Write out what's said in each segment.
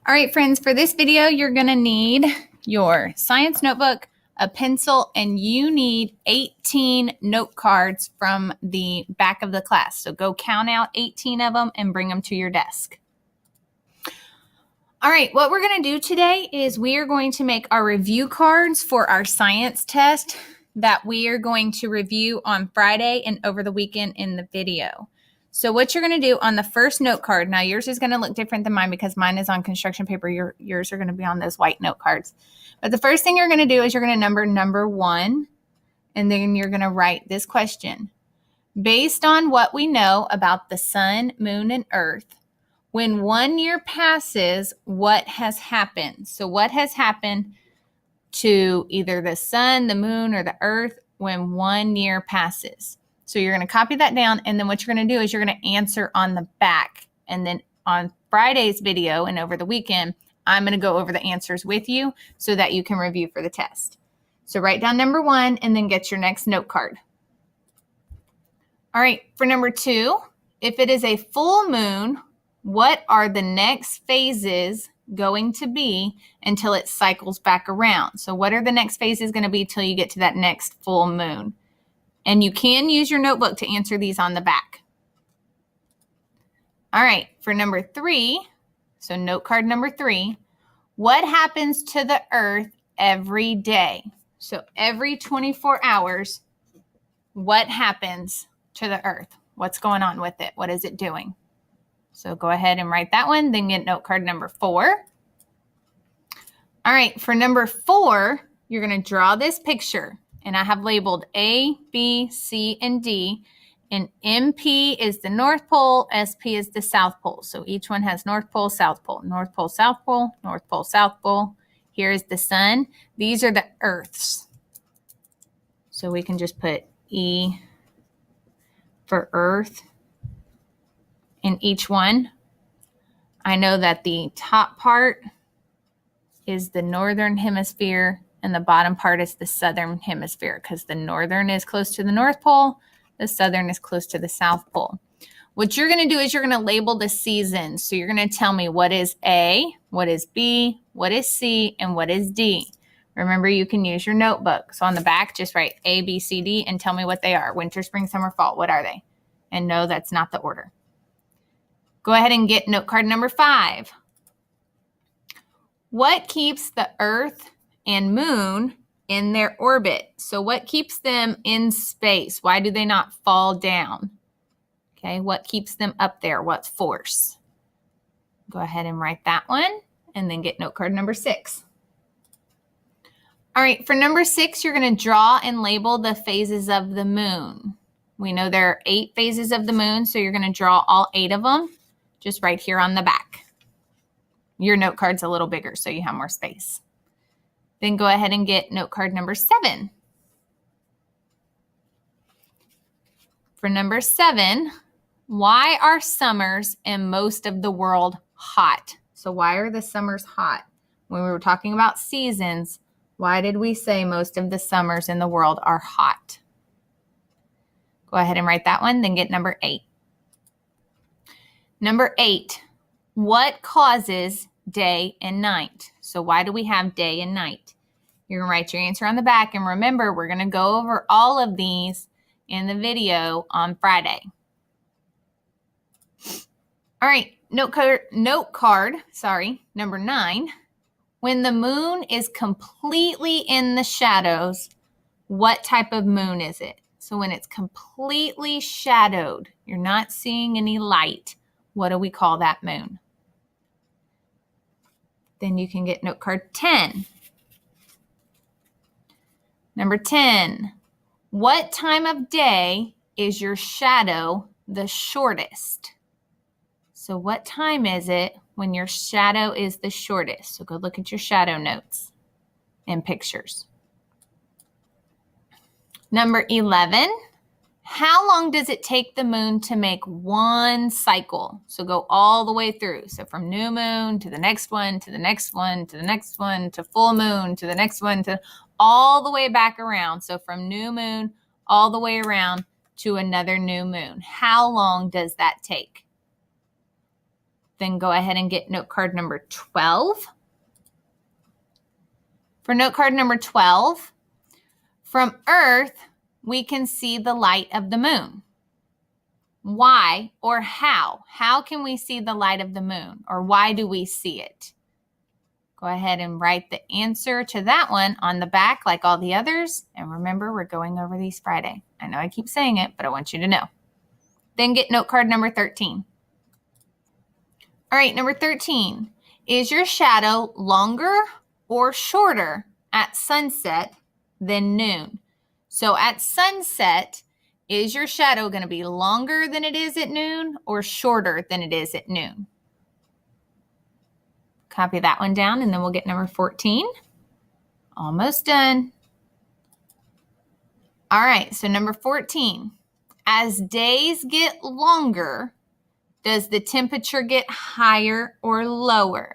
All right, friends, for this video, you're going to need your science notebook, a pencil, and you need 18 note cards from the back of the class. So go count out 18 of them and bring them to your desk. All right, what we're going to do today is we are going to make our review cards for our science test that we are going to review on Friday and over the weekend in the video. So what you're going to do on the first note card, now yours is going to look different than mine because mine is on construction paper. Yours are going to be on those white note cards. But the first thing you're going to do is you're going to number 1, and then you're going to write this question. Based on what we know about the sun, moon, and earth, when 1 year passes, what has happened? So what has happened to either the sun, the moon, or the earth when 1 year passes? So you're going to copy that down, and then what you're going to do is you're going to answer on the back. And then on Friday's video and over the weekend, I'm going to go over the answers with you so that you can review for the test. So write down number 1 and then get your next note card. All right, for number 2, if it is a full moon, what are the next phases going to be until it cycles back around? So what are the next phases going to be till you get to that next full moon? And you can use your notebook to answer these on the back. All right, for number 3, so note card number 3, what happens to the earth every day? So every 24 hours, what happens to the earth? What's going on with it? What is it doing? So go ahead and write that one, then get note card number 4. All right, for number 4, you're going to draw this picture. And I have labeled A, B, C, and D. And MP is the North Pole, SP is the South Pole. So each one has North Pole, South Pole, North Pole, South Pole, North Pole, South Pole. Here is the sun. These are the Earths. So we can just put E for Earth in each one. I know that the top part is the Northern Hemisphere and the bottom part is the Southern Hemisphere because the Northern is close to the North Pole, the Southern is close to the South Pole. What you're going to do is you're going to label the seasons. So you're going to tell me what is A, what is B, what is C, and what is D. Remember, you can use your notebook. So on the back, just write A, B, C, D, and tell me what they are. Winter, spring, summer, fall. What are they? And no, that's not the order. Go ahead and get note card number 5. What keeps the Earth and moon in their orbit? So what keeps them in space? Why do they not fall down? Okay, what keeps them up there? What force? Go ahead and write that one and then get note card number 6. All right, for number 6, you're going to draw and label the phases of the moon. We know there are 8 phases of the moon, so you're going to draw all 8 of them just right here on the back. Your note card's a little bigger, so you have more space. Then go ahead and get note card number 7. For number 7, why are summers in most of the world hot? So why are the summers hot? When we were talking about seasons, why did we say most of the summers in the world are hot? Go ahead and write that one, then get number 8. Number 8, what causes day and night? So why do we have day and night? You're going to write your answer on the back. And remember, we're going to go over all of these in the video on Friday. All right, note card, number 9. When the moon is completely in the shadows, what type of moon is it? So when it's completely shadowed, you're not seeing any light, what do we call that moon? Then you can get note card 10. Number 10, what time of day is your shadow the shortest? So what time is it when your shadow is the shortest? So go look at your shadow notes and pictures. Number 11, how long does it take the moon to make one cycle? So go all the way through. So from new moon to the next one, to the next one, to the next one, to full moon, to the next one, to all the way back around. So from new moon all the way around to another new moon. How long does that take? Then go ahead and get note card number 12. For note card number 12, from Earth, we can see the light of the moon. Why or how? How can we see the light of the moon, or why do we see it? Go ahead and write the answer to that one on the back like all the others. And remember, we're going over these Friday. I know I keep saying it, but I want you to know. Then get note card number 13. All right, number 13. Is your shadow longer or shorter at sunset than noon? So at sunset, is your shadow going to be longer than it is at noon or shorter than it is at noon? Copy that one down, and then we'll get number 14. Almost done. All right, so number 14. As days get longer, does the temperature get higher or lower?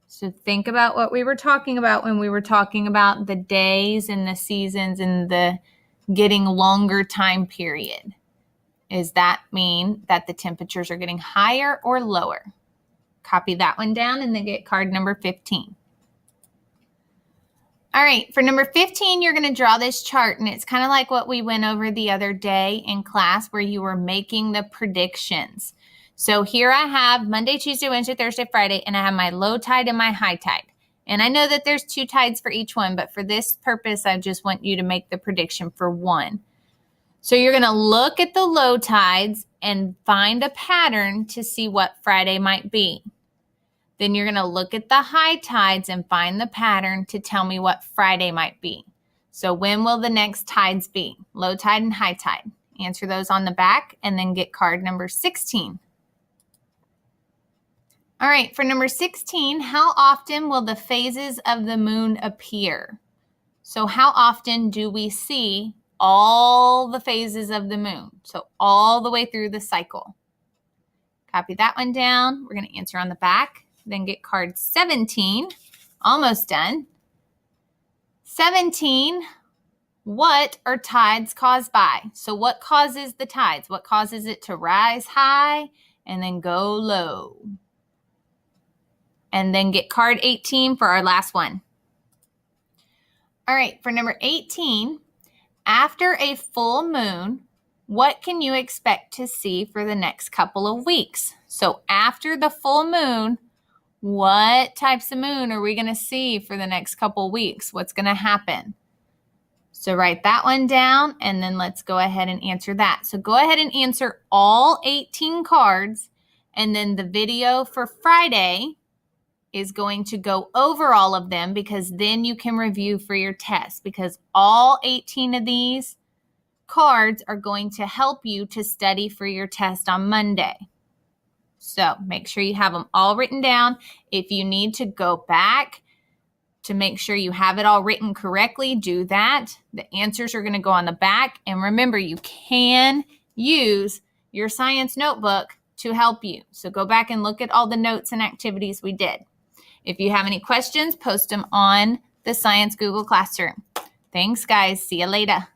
So think about what we were talking about when we were talking about the days and the seasons and the getting longer time period. Does that mean that the temperatures are getting higher or lower? Copy that one down and then get card number 15. All right, for number 15, you're going to draw this chart, and it's kind of like what we went over the other day in class where you were making the predictions. So here I have Monday, Tuesday, Wednesday, Thursday, Friday, and I have my low tide and my high tide. And I know that there's 2 tides for each one, but for this purpose, I just want you to make the prediction for one. So you're going to look at the low tides and find a pattern to see what Friday might be. Then you're going to look at the high tides and find the pattern to tell me what Friday might be. So when will the next tides be? Low tide and high tide. Answer those on the back and then get card number 16. All right, for number 16, how often will the phases of the moon appear? So how often do we see all the phases of the moon? So all the way through the cycle. Copy that one down. We're going to answer on the back. Then get card 17. Almost done. 17, what are tides caused by? So what causes the tides? What causes it to rise high and then go low? And then get card 18 for our last one. All right, for number 18, after a full moon, what can you expect to see for the next couple of weeks? So after the full moon, what types of moon are we going to see for the next couple of weeks? What's going to happen? So write that one down, and then let's go ahead and answer that. So go ahead and answer all 18 cards, and then the video for Friday is going to go over all of them because then you can review for your test, because all 18 of these cards are going to help you to study for your test on Monday. So make sure you have them all written down. If you need to go back to make sure you have it all written correctly, do that. The answers are going to go on the back. And remember, you can use your science notebook to help you. So go back and look at all the notes and activities we did. If you have any questions, post them on the Science Google Classroom. Thanks, guys. See you later.